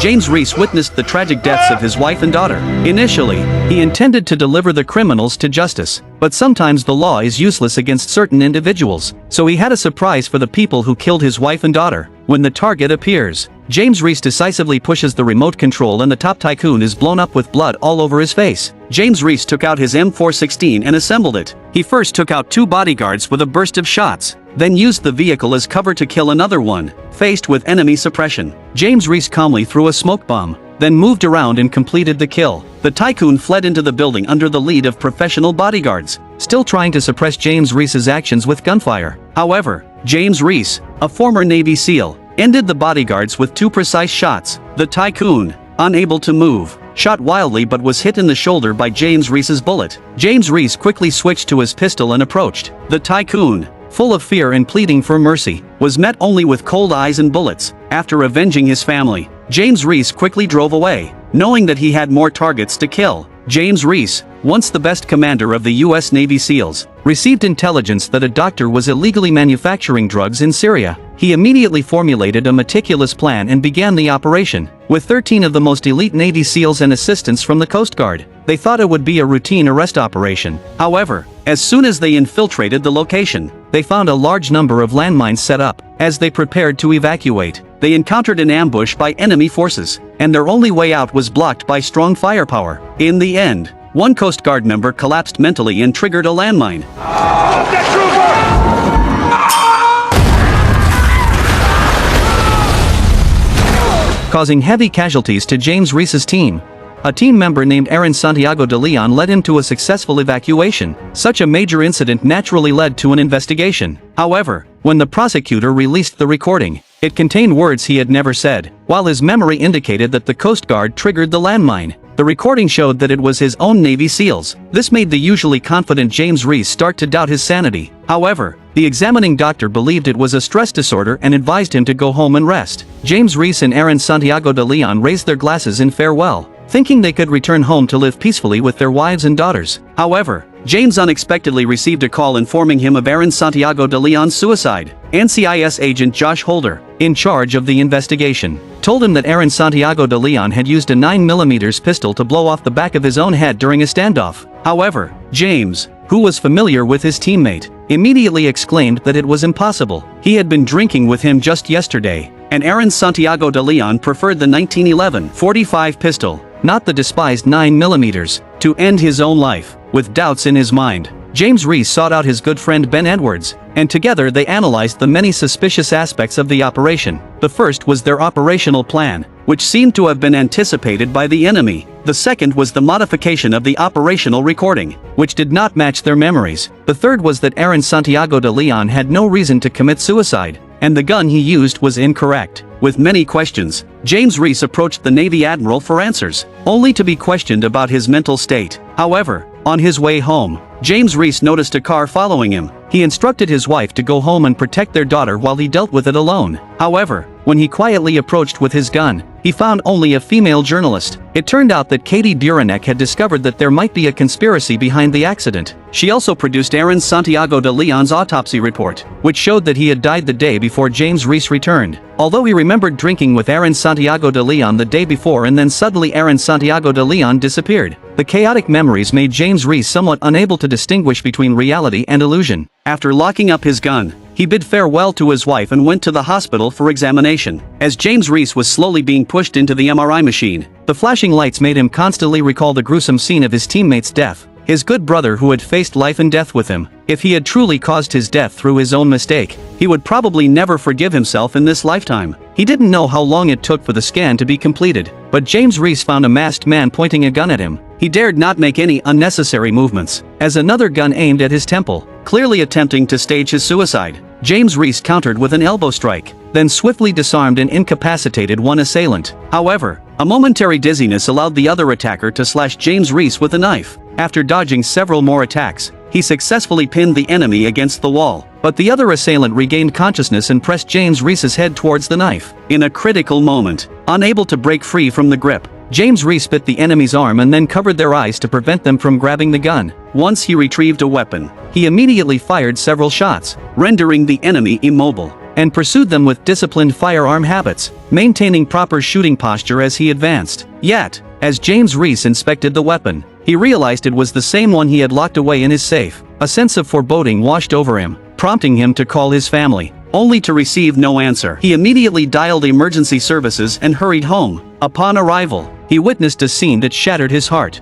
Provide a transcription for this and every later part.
James Reece witnessed the tragic deaths of his wife and daughter. Initially, he intended to deliver the criminals to justice, but sometimes the law is useless against certain individuals, so he had a surprise for the people who killed his wife and daughter. When the target appears, James Reece decisively pushes the remote control and the top tycoon is blown up with blood all over his face. James Reece took out his M416 and assembled it. He first took out 2 bodyguards with a burst of shots, then used the vehicle as cover to kill another one. Faced with enemy suppression, James Reece calmly threw a smoke bomb, then moved around and completed the kill. The tycoon fled into the building under the lead of professional bodyguards, still trying to suppress James Reece's actions with gunfire. However, James Reece, a former Navy SEAL, ended the bodyguards with 2 precise shots. The tycoon, unable to move, shot wildly but was hit in the shoulder by James Reece's bullet. James Reece quickly switched to his pistol and approached. The tycoon, full of fear and pleading for mercy, was met only with cold eyes and bullets. After avenging his family, James Reece quickly drove away, knowing that he had more targets to kill. James Reece, once the best commander of the U.S. Navy SEALs, received intelligence that a doctor was illegally manufacturing drugs in Syria. He immediately formulated a meticulous plan and began the operation, with 13 of the most elite Navy SEALs and assistants from the Coast Guard. They thought it would be a routine arrest operation. However, as soon as they infiltrated the location, they found a large number of landmines set up. As they prepared to evacuate, they encountered an ambush by enemy forces, and their only way out was blocked by strong firepower. In the end, one Coast Guard member collapsed mentally and triggered a landmine, causing heavy casualties to James Reece's team. A team member named Aaron Santiago de Leon led him to a successful evacuation. Such a major incident naturally led to an investigation. However, when the prosecutor released the recording, it contained words he had never said. While his memory indicated that the Coast Guard triggered the landmine, the recording showed that it was his own Navy SEALs. This made the usually confident James Reece start to doubt his sanity. However, the examining doctor believed it was a stress disorder and advised him to go home and rest. James Reece and Aaron Santiago de Leon raised their glasses in farewell, thinking they could return home to live peacefully with their wives and daughters. However, James unexpectedly received a call informing him of Aaron Santiago de Leon's suicide. NCIS agent Josh Holder, in charge of the investigation, told him that Aaron Santiago de Leon had used a 9mm pistol to blow off the back of his own head during a standoff. However, James, who was familiar with his teammate, immediately exclaimed that it was impossible. He had been drinking with him just yesterday, and Aaron Santiago de Leon preferred the 1911 .45 pistol, not the despised 9mm, to end his own life. With doubts in his mind, James Reece sought out his good friend Ben Edwards, and together they analyzed the many suspicious aspects of the operation. The first was their operational plan, which seemed to have been anticipated by the enemy. The second was the modification of the operational recording, which did not match their memories. The third was that Aaron Santiago de Leon had no reason to commit suicide, and the gun he used was incorrect. With many questions, James Reece approached the Navy Admiral for answers, only to be questioned about his mental state. However, on his way home, James Reece noticed a car following him. He instructed his wife to go home and protect their daughter while he dealt with it alone. However, when he quietly approached with his gun, he found only a female journalist. It turned out that Katie Duranek had discovered that there might be a conspiracy behind the accident. She also produced Aaron Santiago de Leon's autopsy report, which showed that he had died the day before James Reece returned. Although he remembered drinking with Aaron Santiago de Leon the day before and then suddenly Aaron Santiago de Leon disappeared, the chaotic memories made James Reece somewhat unable to distinguish between reality and illusion. After locking up his gun, he bid farewell to his wife and went to the hospital for examination. As James Reece was slowly being pushed into the MRI machine, the flashing lights made him constantly recall the gruesome scene of his teammate's death, his good brother who had faced life and death with him. If he had truly caused his death through his own mistake, he would probably never forgive himself in this lifetime. He didn't know how long it took for the scan to be completed, but James Reece found a masked man pointing a gun at him. He dared not make any unnecessary movements, as another gun aimed at his temple, clearly attempting to stage his suicide. James Reece countered with an elbow strike, then swiftly disarmed and incapacitated one assailant. However, a momentary dizziness allowed the other attacker to slash James Reece with a knife. After dodging several more attacks, he successfully pinned the enemy against the wall, but the other assailant regained consciousness and pressed James Reece's head towards the knife. In a critical moment, unable to break free from the grip, James Reece bit the enemy's arm and then covered their eyes to prevent them from grabbing the gun. Once he retrieved a weapon, he immediately fired several shots, rendering the enemy immobile. and pursued them with disciplined firearm habits, maintaining proper shooting posture as he advanced. Yet, as James Reece inspected the weapon, he realized it was the same one he had locked away in his safe. A sense of foreboding washed over him, prompting him to call his family, only to receive no answer. He immediately dialed emergency services and hurried home. Upon arrival, he witnessed a scene that shattered his heart.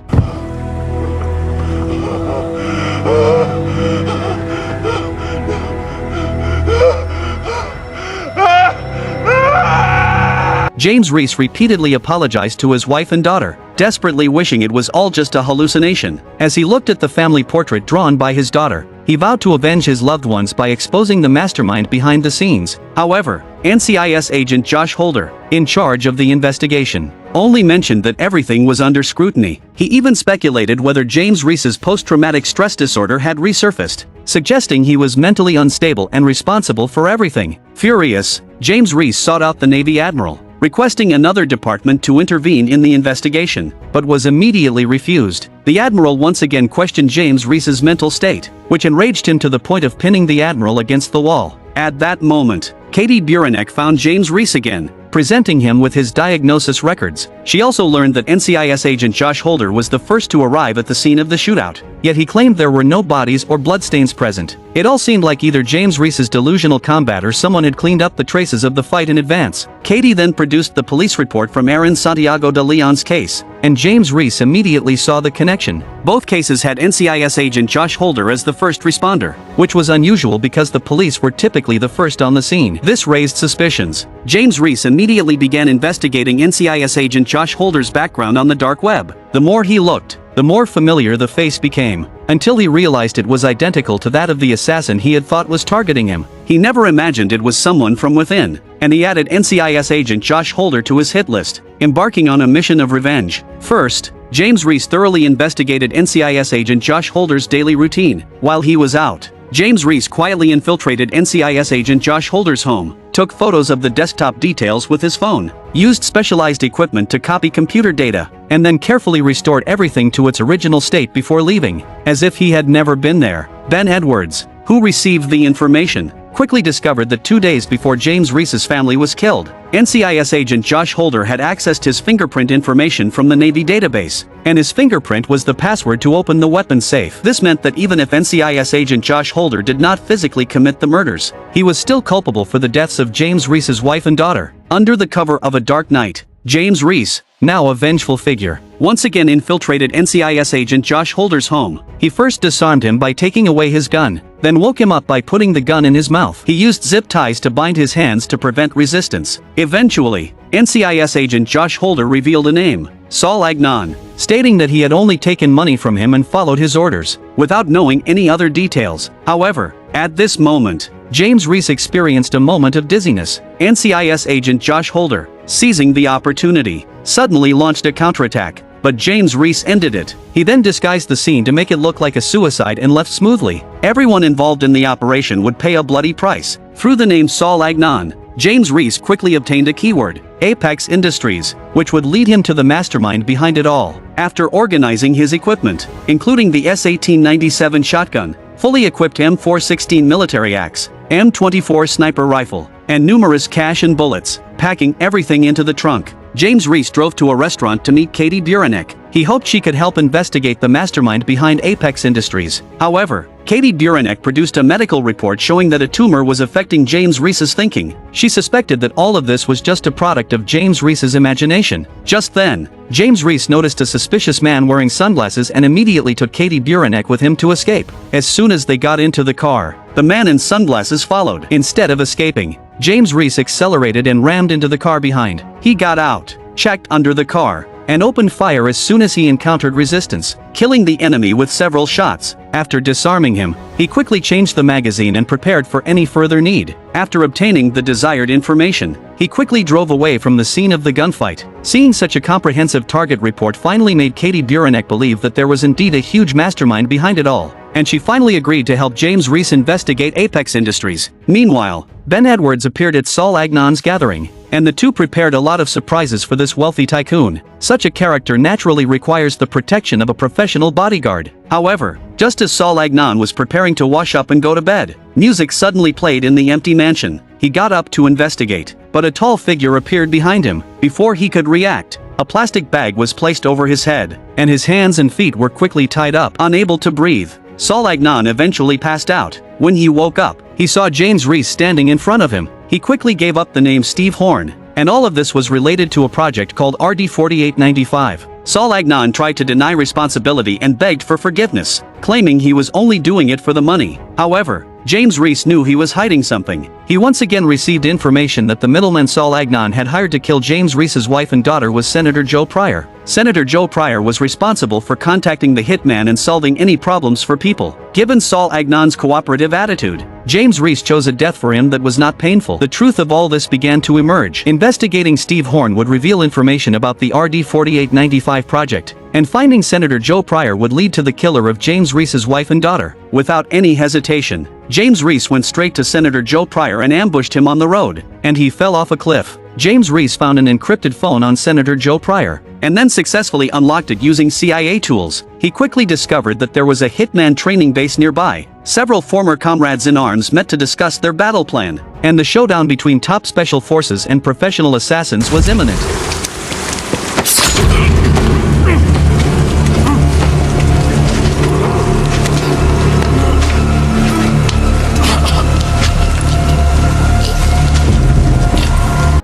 James Reece repeatedly apologized to his wife and daughter, desperately wishing it was all just a hallucination. As he looked at the family portrait drawn by his daughter, he vowed to avenge his loved ones by exposing the mastermind behind the scenes. However, NCIS agent Josh Holder, in charge of the investigation, only mentioned that everything was under scrutiny. He even speculated whether James Reece's post-traumatic stress disorder had resurfaced, suggesting he was mentally unstable and responsible for everything. Furious, James Reece sought out the Navy admiral, requesting another department to intervene in the investigation, but was immediately refused. The admiral once again questioned James Reece's mental state, which enraged him to the point of pinning the admiral against the wall. At that moment, Katie Buranek found James Reece again, presenting him with his diagnosis records. She also learned that NCIS agent Josh Holder was the first to arrive at the scene of the shootout, yet he claimed there were no bodies or bloodstains present. It all seemed like either James Reece's delusional combat or someone had cleaned up the traces of the fight in advance. Katie then produced the police report from Aaron Santiago de Leon's case, and James Reece immediately saw the connection. Both cases had NCIS agent Josh Holder as the first responder, which was unusual because the police were typically the first on the scene. This raised suspicions. James Reece immediately began investigating NCIS agent Josh Holder's background on the dark web. The more he looked, the more familiar the face became, until he realized it was identical to that of the assassin he had thought was targeting him. He never imagined it was someone from within, and he added NCIS agent Josh Holder to his hit list, embarking on a mission of revenge. First, James Reece thoroughly investigated NCIS agent Josh Holder's daily routine. While he was out, James Reece quietly infiltrated NCIS agent Josh Holder's home, took photos of the desktop details with his phone, used specialized equipment to copy computer data, and then carefully restored everything to its original state before leaving, as if he had never been there. Ben Edwards, who received the information, quickly discovered that 2 days before James Reece's family was killed, NCIS agent Josh Holder had accessed his fingerprint information from the Navy database, and his fingerprint was the password to open the weapon safe. This meant that even if NCIS agent Josh Holder did not physically commit the murders, he was still culpable for the deaths of James Reece's wife and daughter. Under the cover of a dark night, James Reece, now a vengeful figure, once again infiltrated NCIS agent Josh Holder's home. He first disarmed him by taking away his gun, then woke him up by putting the gun in his mouth. He used zip ties to bind his hands to prevent resistance. Eventually, NCIS agent Josh Holder revealed a name, Saul Agnon, stating that he had only taken money from him and followed his orders, without knowing any other details. However, at this moment, James Reece experienced a moment of dizziness. NCIS agent Josh Holder, seizing the opportunity, suddenly launched a counterattack, but James Reece ended it. He then disguised the scene to make it look like a suicide and left smoothly. Everyone involved in the operation would pay a bloody price. Through the name Saul Agnon, James Reece quickly obtained a keyword, Apex Industries, which would lead him to the mastermind behind it all. After organizing his equipment, including the S1897 shotgun, fully equipped M416 military axe, M24 sniper rifle, and numerous cash and bullets, packing everything into the trunk, James Reece drove to a restaurant to meet Katie Buranek. He hoped she could help investigate the mastermind behind Apex Industries. However, Katie Buranek produced a medical report showing that a tumor was affecting James Reece's thinking. She suspected that all of this was just a product of James Reece's imagination. Just then, James Reece noticed a suspicious man wearing sunglasses and immediately took Katie Buranek with him to escape. As soon as they got into the car, the man in sunglasses followed. Instead of escaping, James Reece accelerated and rammed into the car behind. He got out, checked under the car, and opened fire as soon as he encountered resistance, killing the enemy with several shots. After disarming him, he quickly changed the magazine and prepared for any further need. After obtaining the desired information, he quickly drove away from the scene of the gunfight. Seeing such a comprehensive target report finally made Katie Buranek believe that there was indeed a huge mastermind behind it all, and she finally agreed to help James Reece investigate Apex Industries. Meanwhile, Ben Edwards appeared at Saul Agnon's gathering, and the two prepared a lot of surprises for this wealthy tycoon. Such a character naturally requires the protection of a professional bodyguard. However, just as Saul Agnon was preparing to wash up and go to bed, music suddenly played in the empty mansion. He got up to investigate, but a tall figure appeared behind him. Before he could react, a plastic bag was placed over his head, and his hands and feet were quickly tied up. Unable to breathe, Saul Agnon eventually passed out. When he woke up, he saw James Reece standing in front of him. He quickly gave up the name Steve Horn, and all of this was related to a project called RD 4895. Saul Agnon tried to deny responsibility and begged for forgiveness, claiming he was only doing it for the money. However, James Reece knew he was hiding something. He once again received information that the middleman Saul Agnon had hired to kill James Reece's wife and daughter was Senator Joe Pryor. Senator Joe Pryor was responsible for contacting the hitman and solving any problems for people. Given Saul Agnon's cooperative attitude, James Reece chose a death for him that was not painful. The truth of all this began to emerge. Investigating Steve Horn would reveal information about the RD 4895 project, and finding Senator Joe Pryor would lead to the killer of James Reece's wife and daughter. Without any hesitation, James Reece went straight to Senator Joe Pryor and ambushed him on the road, and he fell off a cliff. James Reece found an encrypted phone on Senator Joe Pryor, and then successfully unlocked it using CIA tools. He quickly discovered that there was a hitman training base nearby. Several former comrades in arms met to discuss their battle plan, and the showdown between top special forces and professional assassins was imminent.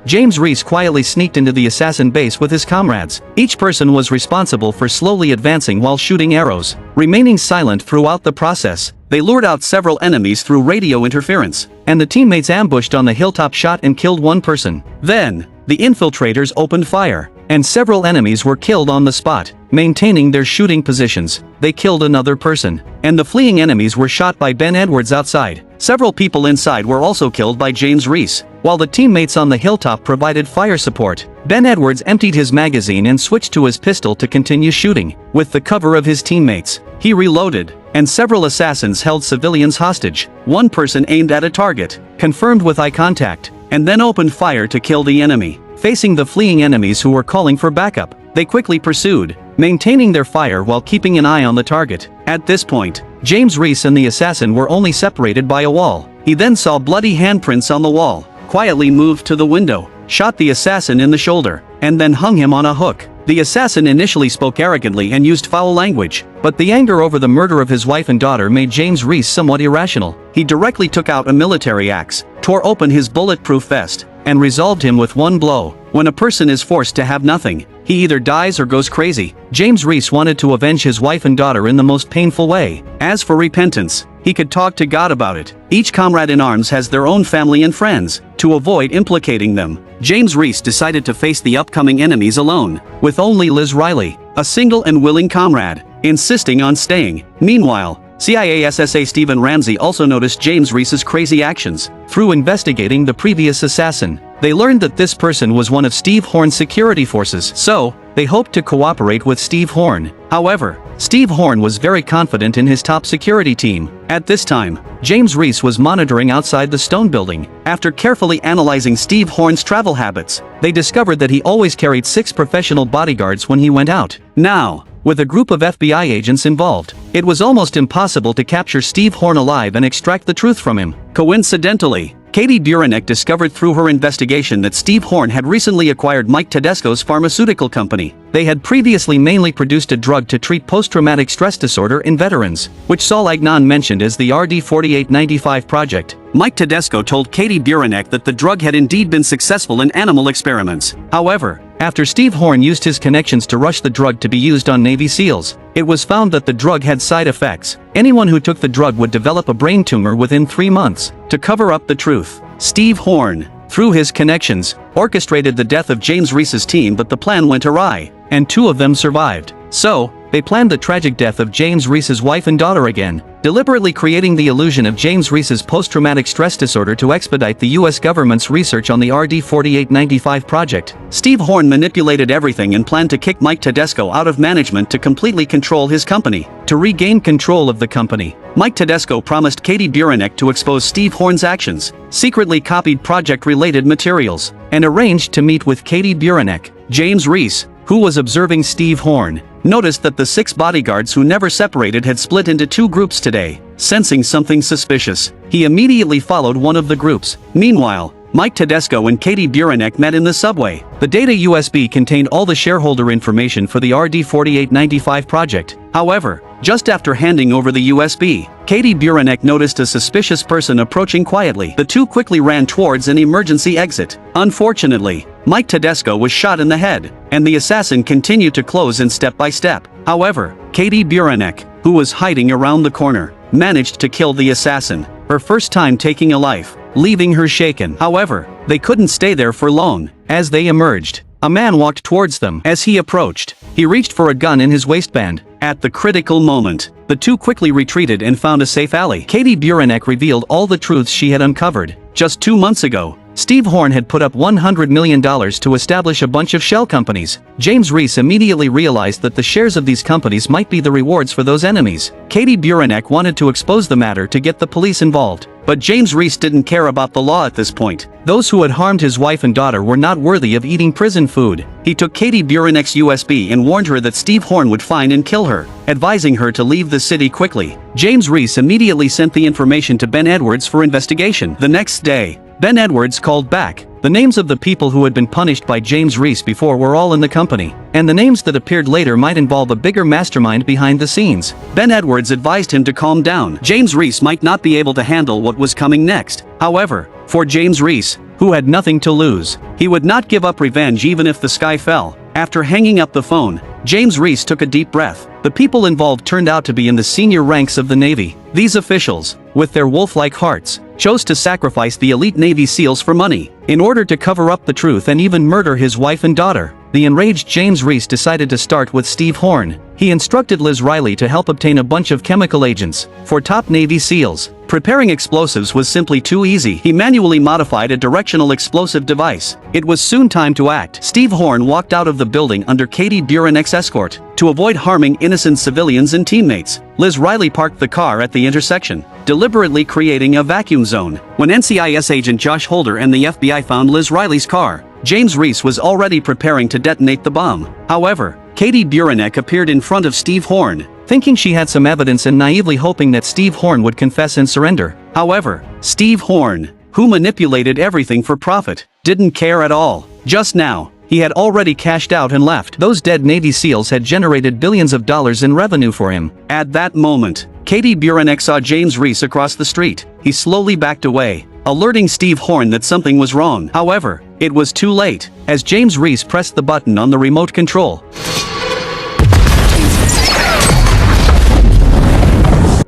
James Reece quietly sneaked into the assassin base with his comrades. Each person was responsible for slowly advancing while shooting arrows. Remaining silent throughout the process, they lured out several enemies through radio interference, and the teammates ambushed on the hilltop shot and killed one person. Then, the infiltrators opened fire, and several enemies were killed on the spot. Maintaining their shooting positions, they killed another person, and the fleeing enemies were shot by Ben Edwards outside. Several people inside were also killed by James Reece, while the teammates on the hilltop provided fire support. Ben Edwards emptied his magazine and switched to his pistol to continue shooting. With the cover of his teammates, he reloaded, and several assassins held civilians hostage. One person aimed at a target, confirmed with eye contact, and then opened fire to kill the enemy. Facing the fleeing enemies who were calling for backup, they quickly pursued, maintaining their fire while keeping an eye on the target. At this point, James Reece and the assassin were only separated by a wall. He then saw bloody handprints on the wall, quietly moved to the window, shot the assassin in the shoulder, and then hung him on a hook. The assassin initially spoke arrogantly and used foul language, but the anger over the murder of his wife and daughter made James Reece somewhat irrational. He directly took out a military axe, tore open his bulletproof vest, and resolved him with one blow. When a person is forced to have nothing, he either dies or goes crazy. James Reece wanted to avenge his wife and daughter in the most painful way. As for repentance, he could talk to God about it. Each comrade in arms has their own family and friends. To avoid implicating them, James Reece decided to face the upcoming enemies alone, with only Liz Riley, a single and willing comrade, insisting on staying. Meanwhile, CIA SSA Stephen Ramsey also noticed James Reece's crazy actions. Through investigating the previous assassin, they learned that this person was one of Steve Horn's security forces, so they hoped to cooperate with Steve Horn. However, Steve Horn was very confident in his top security team. At this time, James Reece was monitoring outside the stone building. After carefully analyzing Steve Horn's travel habits, they discovered that he always carried 6 professional bodyguards when he went out. Now, with a group of FBI agents involved, it was almost impossible to capture Steve Horn alive and extract the truth from him. Coincidentally, Katie Buranek discovered through her investigation that Steve Horn had recently acquired Mike Tedesco's pharmaceutical company. They had previously mainly produced a drug to treat post-traumatic stress disorder in veterans, which Saul Agnon mentioned as the RD 4895 project. Mike Tedesco told Katie Buranek that the drug had indeed been successful in animal experiments. However, after Steve Horn used his connections to rush the drug to be used on Navy SEALs, it was found that the drug had side effects. Anyone who took the drug would develop a brain tumor within 3 months. To cover up the truth, Steve Horn, through his connections, orchestrated the death of James Reece's team, but the plan went awry, and 2 of them survived. So, they planned the tragic death of James Reece's wife and daughter again, deliberately creating the illusion of James Reece's post-traumatic stress disorder to expedite the US government's research on the RD 4895 project. Steve Horn manipulated everything and planned to kick Mike Tedesco out of management to completely control his company. To regain control of the company, Mike Tedesco promised Katie Buranek to expose Steve Horn's actions, secretly copied project-related materials, and arranged to meet with Katie Buranek. James Reece, who was observing Steve Horn, noticed that the 6 bodyguards who never separated had split into 2 groups today. Sensing something suspicious, he immediately followed one of the groups. Meanwhile, Mike Tedesco and Katie Buranek met in the subway. The data USB contained all the shareholder information for the RD4895 project. However, just after handing over the USB, Katie Buranek noticed a suspicious person approaching quietly. The two quickly ran towards an emergency exit. Unfortunately, Mike Tedesco was shot in the head, and the assassin continued to close in step by step. However, Katie Buranek, who was hiding around the corner, managed to kill the assassin, her first time taking a life, leaving her shaken. However, they couldn't stay there for long. As they emerged, a man walked towards them. As he approached, he reached for a gun in his waistband. At the critical moment, the two quickly retreated and found a safe alley. Katie Buranek revealed all the truths she had uncovered. Just 2 months ago, Steve Horn had put up $100 million to establish a bunch of shell companies. James Reece immediately realized that the shares of these companies might be the rewards for those enemies. Katie Buranek wanted to expose the matter to get the police involved. But James Reece didn't care about the law at this point. Those who had harmed his wife and daughter were not worthy of eating prison food. He took Katie Buranek's USB and warned her that Steve Horn would find and kill her, advising her to leave the city quickly. James Reece immediately sent the information to Ben Edwards for investigation. The next day, Ben Edwards called back. The names of the people who had been punished by James Reece before were all in the company, and the names that appeared later might involve a bigger mastermind behind the scenes. Ben Edwards advised him to calm down. James Reece might not be able to handle what was coming next. However, for James Reece, who had nothing to lose, he would not give up revenge even if the sky fell. After hanging up the phone, James Reece took a deep breath. The people involved turned out to be in the senior ranks of the Navy. These officials, with their wolf-like hearts, chose to sacrifice the elite Navy SEALs for money, in order to cover up the truth and even murder his wife and daughter. The enraged James Reece decided to start with Steve Horn. He instructed Liz Riley to help obtain a bunch of chemical agents for top Navy SEALs. Preparing explosives was simply too easy. He manually modified a directional explosive device. It was soon time to act. Steve Horn walked out of the building under Katie Buranek's escort. To avoid harming innocent civilians and teammates, Liz Riley parked the car at the intersection, deliberately creating a vacuum zone. When NCIS agent Josh Holder and the FBI found Liz Riley's car, James Reece was already preparing to detonate the bomb. However, Katie Buranek appeared in front of Steve Horn, thinking she had some evidence and naively hoping that Steve Horn would confess and surrender. However, Steve Horn, who manipulated everything for profit, didn't care at all. Just now, he had already cashed out and left. Those dead Navy SEALs had generated billions of dollars in revenue for him. At that moment, Katie Buranek saw James Reece across the street. He slowly backed away, alerting Steve Horn that something was wrong. However, it was too late, as James Reece pressed the button on the remote control.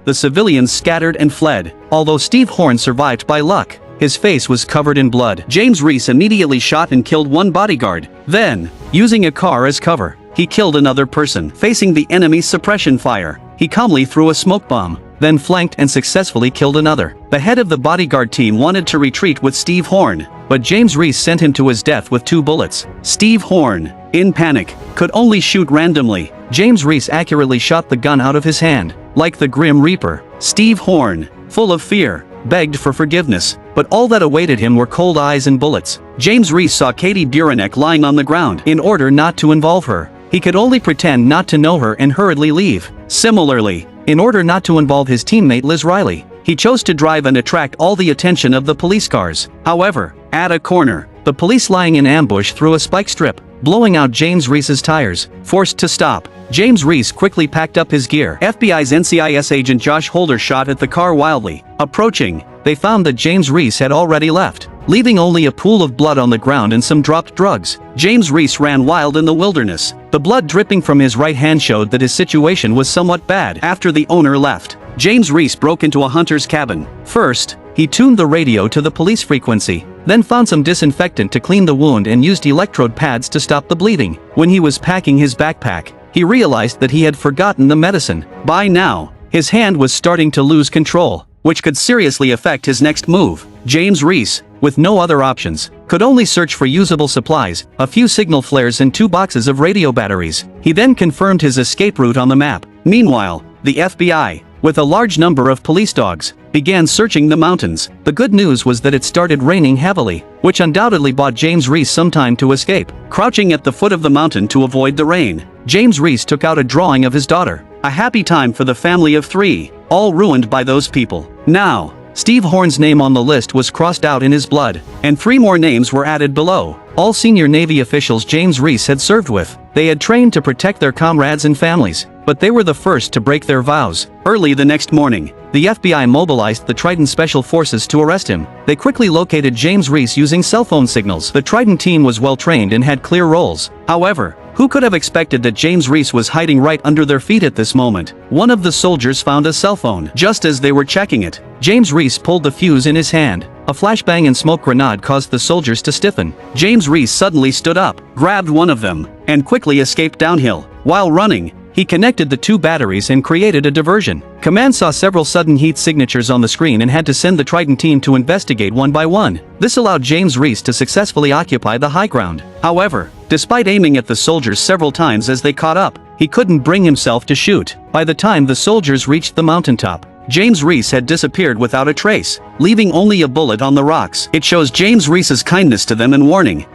The civilians scattered and fled. Although Steve Horn survived by luck, his face was covered in blood. James Reece immediately shot and killed one bodyguard. Then, using a car as cover, he killed another person. Facing the enemy's suppression fire, he calmly threw a smoke bomb, then flanked and successfully killed another. The head of the bodyguard team wanted to retreat with Steve Horn, but James Reece sent him to his death with 2 bullets. Steve Horn, in panic, could only shoot randomly. James Reece accurately shot the gun out of his hand. Like the Grim Reaper, Steve Horn, full of fear, begged for forgiveness, but all that awaited him were cold eyes and bullets. James Reece saw Katie Buranek lying on the ground. In order not to involve her, he could only pretend not to know her and hurriedly leave. Similarly, in order not to involve his teammate Liz Riley, he chose to drive and attract all the attention of the police cars. However, at a corner, the police lying in ambush threw a spike strip, blowing out James Reece's tires. Forced to stop, James Reece quickly packed up his gear. FBI's NCIS agent Josh Holder shot at the car wildly. Approaching, they found that James Reece had already left, leaving only a pool of blood on the ground and some dropped drugs. James Reece ran wild in the wilderness. The blood dripping from his right hand showed that his situation was somewhat bad. After the owner left, James Reece broke into a hunter's cabin. First, he tuned the radio to the police frequency, then found some disinfectant to clean the wound and used electrode pads to stop the bleeding. When he was packing his backpack, he realized that he had forgotten the medicine. By now, his hand was starting to lose control, which could seriously affect his next move. James Reece, with no other options, could only search for usable supplies, a few signal flares and 2 boxes of radio batteries. He then confirmed his escape route on the map. Meanwhile, the FBI, with a large number of police dogs, began searching the mountains. The good news was that it started raining heavily, which undoubtedly bought James Reece some time to escape. Crouching at the foot of the mountain to avoid the rain, James Reece took out a drawing of his daughter. A happy time for the family of 3, all ruined by those people. Now, Steve Horn's name on the list was crossed out in his blood, and 3 more names were added below, all senior Navy officials James Reece had served with. They had trained to protect their comrades and families, but they were the first to break their vows. Early the next morning, the FBI mobilized the Triton Special Forces to arrest him. They quickly located James Reece using cell phone signals. The Triton team was well trained and had clear roles. However, who could have expected that James Reece was hiding right under their feet at this moment? One of the soldiers found a cell phone. Just as they were checking it, James Reece pulled the fuse in his hand. A flashbang and smoke grenade caused the soldiers to stiffen. James Reece suddenly stood up, grabbed one of them, and quickly escaped downhill. While running, he connected the 2 batteries and created a diversion. Command saw several sudden heat signatures on the screen and had to send the Triton team to investigate one by one. This allowed James Reece to successfully occupy the high ground. However, despite aiming at the soldiers several times as they caught up, he couldn't bring himself to shoot. By the time the soldiers reached the mountaintop, James Reece had disappeared without a trace, leaving only a bullet on the rocks. It shows James Reece's kindness to them and warning.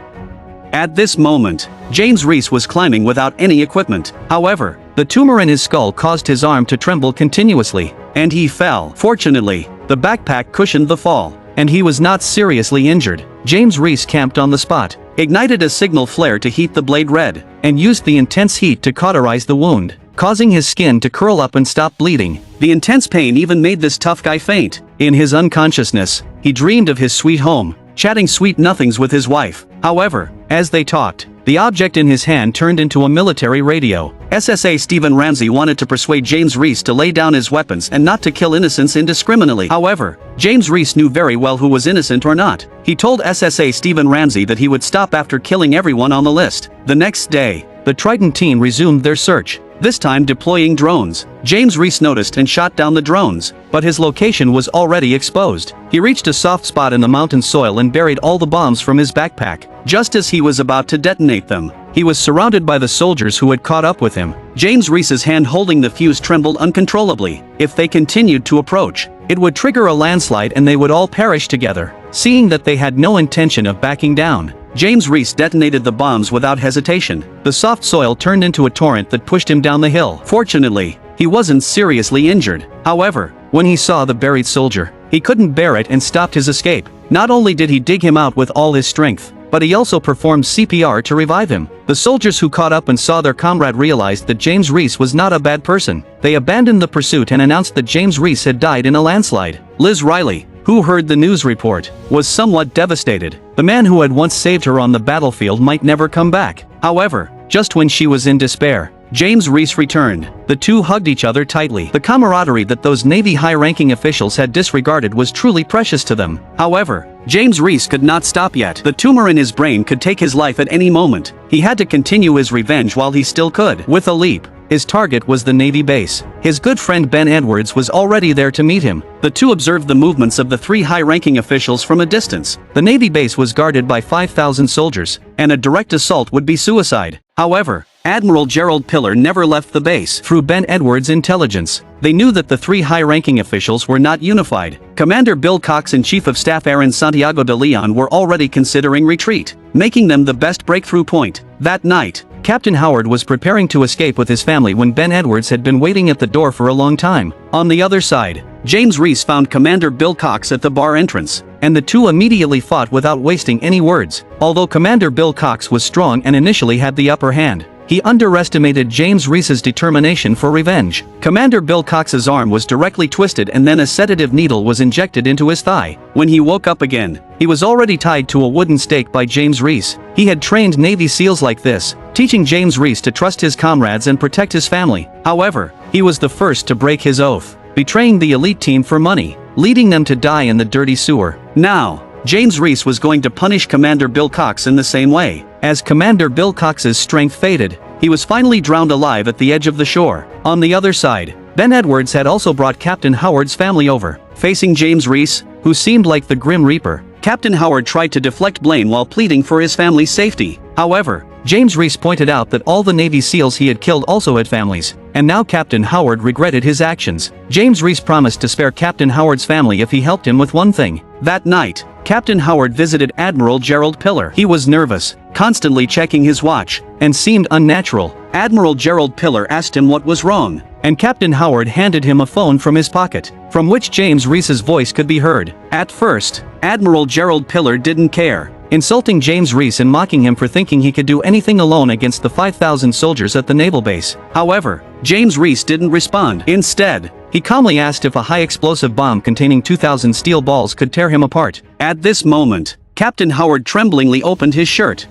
At this moment, James Reece was climbing without any equipment. However, the tumor in his skull caused his arm to tremble continuously, and he fell. Fortunately, the backpack cushioned the fall, and he was not seriously injured. James Reece camped on the spot, ignited a signal flare to heat the blade red, and used the intense heat to cauterize the wound, causing his skin to curl up and stop bleeding. The intense pain even made this tough guy faint. In his unconsciousness, he dreamed of his sweet home, chatting sweet nothings with his wife. However, as they talked, the object in his hand turned into a military radio. SSA Stephen Ramsey wanted to persuade James Reece to lay down his weapons and not to kill innocents indiscriminately. However, James Reece knew very well who was innocent or not. He told SSA Stephen Ramsey that he would stop after killing everyone on the list. The next day, the Triton team resumed their search, this time deploying drones. James Reece noticed and shot down the drones, but his location was already exposed. He reached a soft spot in the mountain soil and buried all the bombs from his backpack. Just as he was about to detonate them, he was surrounded by the soldiers who had caught up with him. James Reece's hand holding the fuse trembled uncontrollably. If they continued to approach, it would trigger a landslide and they would all perish together. Seeing that they had no intention of backing down, James Reece detonated the bombs without hesitation. The soft soil turned into a torrent that pushed him down the hill. Fortunately, he wasn't seriously injured. However, when he saw the buried soldier, he couldn't bear it and stopped his escape. Not only did he dig him out with all his strength, but he also performed CPR to revive him. The soldiers who caught up and saw their comrade realized that James Reece was not a bad person. They abandoned the pursuit and announced that James Reece had died in a landslide. Liz Riley, who heard the news report, was somewhat devastated. The man who had once saved her on the battlefield might never come back. However, just when she was in despair, James Reece returned. The two hugged each other tightly. The camaraderie that those Navy high-ranking officials had disregarded was truly precious to them. However, James Reece could not stop yet. The tumor in his brain could take his life at any moment. He had to continue his revenge while he still could. With a leap, his target was the Navy base. His good friend Ben Edwards was already there to meet him. The two observed the movements of the 3 high-ranking officials from a distance. The Navy base was guarded by 5,000 soldiers, and a direct assault would be suicide. However, Admiral Gerald Piller never left the base. Through Ben Edwards' intelligence, they knew that the 3 high-ranking officials were not unified. Commander Bill Cox and Chief of Staff Aaron Santiago de Leon were already considering retreat, making them the best breakthrough point. That night, Captain Howard was preparing to escape with his family when Ben Edwards had been waiting at the door for a long time. On the other side, James Reece found Commander Bill Cox at the bar entrance, and the two immediately fought without wasting any words. Although Commander Bill Cox was strong and initially had the upper hand, he underestimated James Reece's determination for revenge. Commander Bill Cox's arm was directly twisted and then a sedative needle was injected into his thigh. When he woke up again, he was already tied to a wooden stake by James Reece. He had trained Navy SEALs like this, teaching James Reece to trust his comrades and protect his family. However, he was the first to break his oath, betraying the elite team for money, leading them to die in the dirty sewer. Now, James Reece was going to punish Commander Bill Cox in the same way. As Commander Bill Cox's strength faded, he was finally drowned alive at the edge of the shore. On the other side, Ben Edwards had also brought Captain Howard's family over. Facing James Reece, who seemed like the Grim Reaper, Captain Howard tried to deflect blame while pleading for his family's safety. However, James Reece pointed out that all the Navy SEALs he had killed also had families, and now Captain Howard regretted his actions. James Reece promised to spare Captain Howard's family if he helped him with one thing. That night, Captain Howard visited Admiral Gerald Piller. He was nervous, constantly checking his watch, and seemed unnatural. Admiral Gerald Piller asked him what was wrong, and Captain Howard handed him a phone from his pocket, from which James Reece's voice could be heard. At first, Admiral Gerald Piller didn't care, insulting James Reece and mocking him for thinking he could do anything alone against the 5,000 soldiers at the naval base. However, James Reece didn't respond. Instead, he calmly asked if a high-explosive bomb containing 2,000 steel balls could tear him apart. At this moment, Captain Howard tremblingly opened his shirt.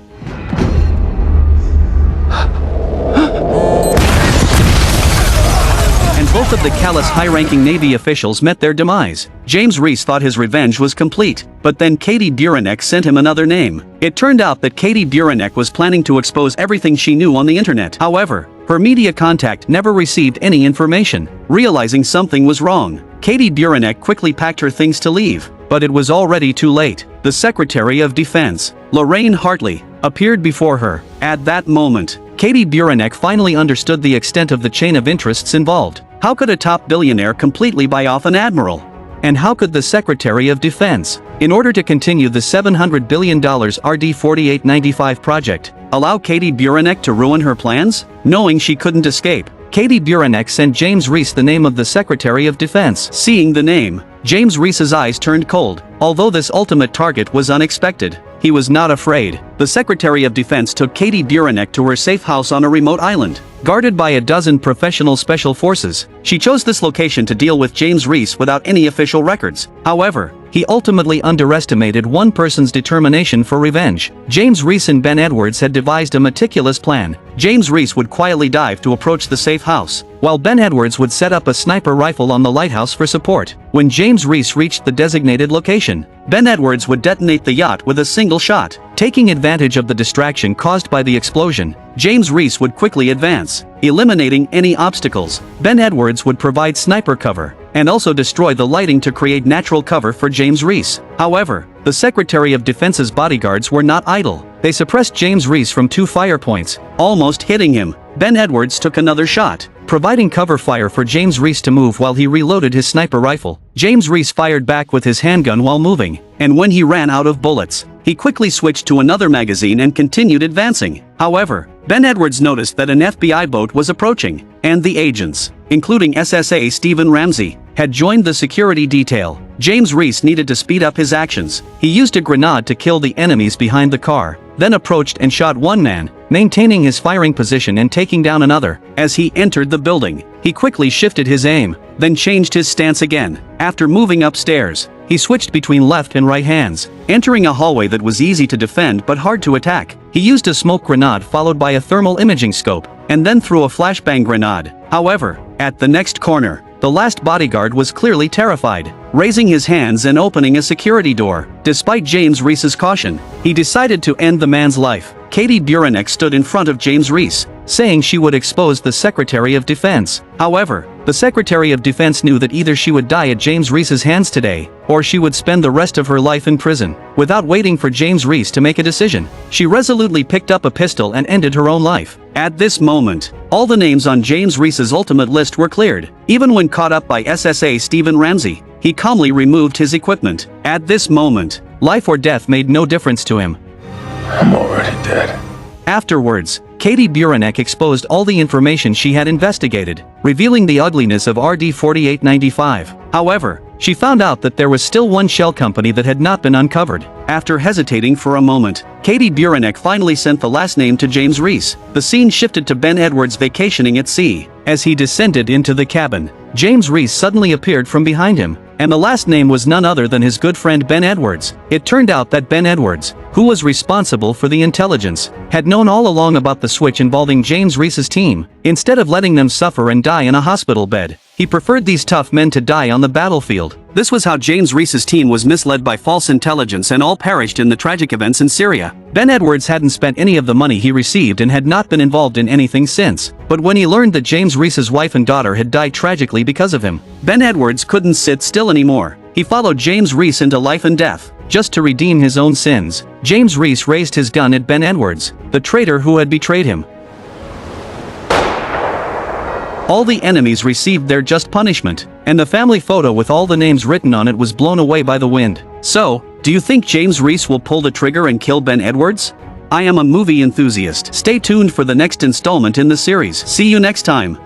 And both of the callous high-ranking Navy officials met their demise. James Reece thought his revenge was complete, but then Katie Buranek sent him another name. It turned out that Katie Buranek was planning to expose everything she knew on the internet. However, her media contact never received any information. Realizing something was wrong, Katie Buranek quickly packed her things to leave, but it was already too late. The Secretary of Defense, Lorraine Hartley, appeared before her. At that moment, Katie Buranek finally understood the extent of the chain of interests involved. How could a top billionaire completely buy off an admiral? And how could the Secretary of Defense, in order to continue the $700 billion RD 4895 project, allow Katie Buranek to ruin her plans? Knowing she couldn't escape, Katie Buranek sent James Reece the name of the Secretary of Defense. Seeing the name, James Reece's eyes turned cold. Although this ultimate target was unexpected, he was not afraid. The Secretary of Defense took Katie Buranek to her safe house on a remote island, guarded by a dozen professional special forces. She chose this location to deal with James Reece without any official records. However, he ultimately underestimated one person's determination for revenge. James Reece and Ben Edwards had devised a meticulous plan. James Reece would quietly dive to approach the safe house, while Ben Edwards would set up a sniper rifle on the lighthouse for support. When James Reece reached the designated location, Ben Edwards would detonate the yacht with a single shot. Taking advantage of the distraction caused by the explosion, James Reece would quickly advance, eliminating any obstacles. Ben Edwards would provide sniper cover, and also destroy the lighting to create natural cover for James Reece. However, the Secretary of Defense's bodyguards were not idle. They suppressed James Reece from 2 fire points, almost hitting him. Ben Edwards took another shot, providing cover fire for James Reece to move while he reloaded his sniper rifle. James Reece fired back with his handgun while moving, and when he ran out of bullets, he quickly switched to another magazine and continued advancing. However, Ben Edwards noticed that an FBI boat was approaching, and the agents, including SSA Stephen Ramsey, had joined the security detail. James Reece needed to speed up his actions. He used a grenade to kill the enemies behind the car, then approached and shot one man, maintaining his firing position and taking down another. As he entered the building, he quickly shifted his aim, then changed his stance again. After moving upstairs, he switched between left and right hands, entering a hallway that was easy to defend but hard to attack. He used a smoke grenade followed by a thermal imaging scope, and then threw a flashbang grenade. However, at the next corner, the last bodyguard was clearly terrified, raising his hands and opening a security door. Despite James Reece's caution, he decided to end the man's life. Katie Buranek stood in front of James Reece, saying she would expose the Secretary of Defense. However, the Secretary of Defense knew that either she would die at James Reece's hands today, or she would spend the rest of her life in prison. Without waiting for James Reece to make a decision, she resolutely picked up a pistol and ended her own life. At this moment, all the names on James Reece's ultimate list were cleared. Even when caught up by SSA Stephen Ramsey, he calmly removed his equipment. At this moment, life or death made no difference to him. I'm already dead. Afterwards, Katie Buranek exposed all the information she had investigated, revealing the ugliness of RD 4895. However, she found out that there was still one shell company that had not been uncovered. After hesitating for a moment, Katie Buranek finally sent the last name to James Reece. The scene shifted to Ben Edwards vacationing at sea. As he descended into the cabin, James Reece suddenly appeared from behind him, and the last name was none other than his good friend Ben Edwards. It turned out that Ben Edwards, who was responsible for the intelligence, had known all along about the switch involving James Reece's team. Instead of letting them suffer and die in a hospital bed, he preferred these tough men to die on the battlefield. This was how James Reece's team was misled by false intelligence and all perished in the tragic events in Syria. Ben Edwards hadn't spent any of the money he received and had not been involved in anything since. But when he learned that James Reece's wife and daughter had died tragically because of him, Ben Edwards couldn't sit still anymore. He followed James Reece into life and death, just to redeem his own sins. James Reece raised his gun at Ben Edwards, the traitor who had betrayed him. All the enemies received their just punishment, and the family photo with all the names written on it was blown away by the wind. So, do you think James Reece will pull the trigger and kill Ben Edwards? I am a movie enthusiast. Stay tuned for the next installment in the series. See you next time.